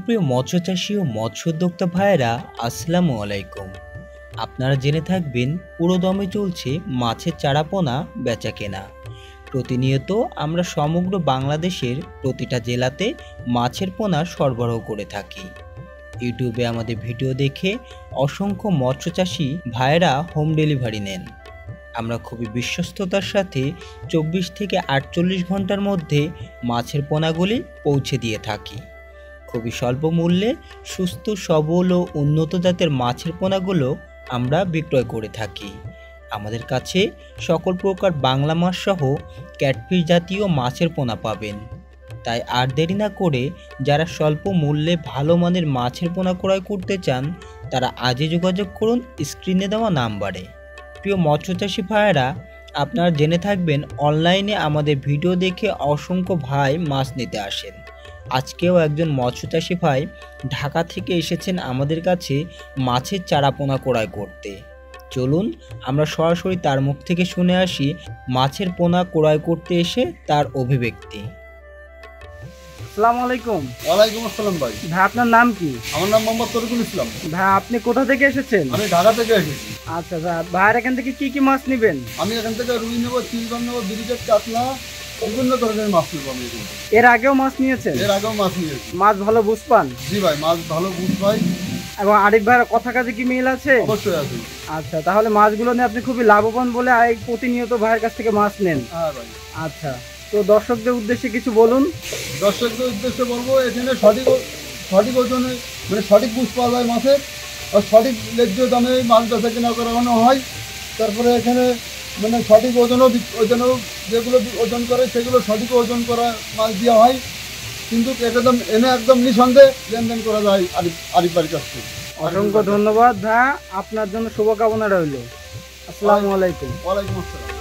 সুপ্রিয় মৎস্যচাষী ও মৎস্য উদ্যোক্তা ভাইয়েরা, আসসালামু আলাইকুম। আপনারা জেনে থাকবেন পুরোদমে চলছে মাছের চারাপোনা বেচাকেনা। প্রতিনিয়ত আমরা সমগ্র বাংলাদেশের প্রতিটা জেলাতে মাছের পোনা সরবরাহ করে থাকি। ইউটিউবে আমাদের ভিডিও দেখে অসংখ্য মৎস্যচাষী ভাইয়েরা হোম ডেলিভারি নেন। আমরা খুবই বিশ্বস্ততার সাথে 24 থেকে 48 ঘন্টার মধ্যে মাছের পোনাগুলি পৌঁছে দিয়ে থাকি। খুবই স্বল্প মূল্যে সুস্থ সবল ও উন্নত জাতের মাছের পোনাগুলো আমরা বিক্রয় করে থাকি। আমাদের কাছে সকল প্রকার বাংলা মাছ সহ ক্যাটফিশ জাতীয় মাছের পোনা পাবেন। তাই আর দেরি না করে যারা স্বল্প মূল্যে ভালো মানের মাছের পোনা ক্রয় করতে চান তারা আজই যোগাযোগ করুন স্ক্রিনে দেওয়া নাম্বারে। প্রিয় মৎস্যচাষী ভাইয়েরা, আপনারা জেনে থাকবেন অনলাইনে আমাদের ভিডিও দেখে অসংখ্য ভাই মাছ নিতে আসেন। আজকেও একজন মৎস্যচাষী ভাই ঢাকা থেকে এসেছেন আমাদের কাছে মাছের চারাপোনা ক্রয় করতে। চলুন আমরা সরাসরি তার মুখ থেকে শুনে আসি মাছের পোনা ক্রয় করতে এসে তার অভিব্যক্তি। আসসালামু আলাইকুম। ওয়ালাইকুম আসসালাম ভাই। ভাই আপনার নাম কি? আমার নাম মোহাম্মদ তরিকুল ইসলাম। ভাই আপনি কোথা থেকে এসেছেন? আমি ঢাকা থেকে এসেছি। আচ্ছা ভাইয়ের এখান থেকে কি কি মাছ নেবেন? আমি এখান থেকে রুই নেবো, চিলবান নেবো, বিরিকেট, কাতলা, বিভিন্ন ধরনের মাছ নেবো আমি এখানে। এর আগেও মাছ নিয়েছেন? এর আগেও মাছ নিয়েছি। মাছ ভালো বুঝ পান? জি ভাই, মাছ ভালো বুঝ ভাই। এবং আরিফ ভাইয়ের কথা কাজে কি মিল আছে? অবশ্যই আছে। আচ্ছা, তাহলে মাছগুলো নিয়ে আপনি খুবই লাভবান বলে প্রতিনিয়ত ভাইয়ের কাছ থেকে মাছ নেন। হ্যাঁ ভাই। আচ্ছা, তো দর্শকদের উদ্দেশ্যে কিছু বলুন। দর্শকদের উদ্দেশ্যে বলবো, এখানে সঠিক ওজনে মানে সঠিক বুঝ পাওয়া যায় মাছের, আর সঠিক ন্যায্য দামে মাছ বেচা কেনা করানো হয়। তারপরে এখানে মানে সঠিক ওজনও যেগুলো ওজন করে সেগুলো সঠিক ওজন করা মাছ দেওয়া হয়, কিন্তু একদম নিঃসন্দেহে লেনদেন করা যায় আরিফ বাড়ির কাছ থেকে। অসংখ্য ধন্যবাদ ভাই, আপনার জন্য শুভকামনা রইল। আসসালামু আলাইকুম। ওয়ালাইকুম আসসালাম।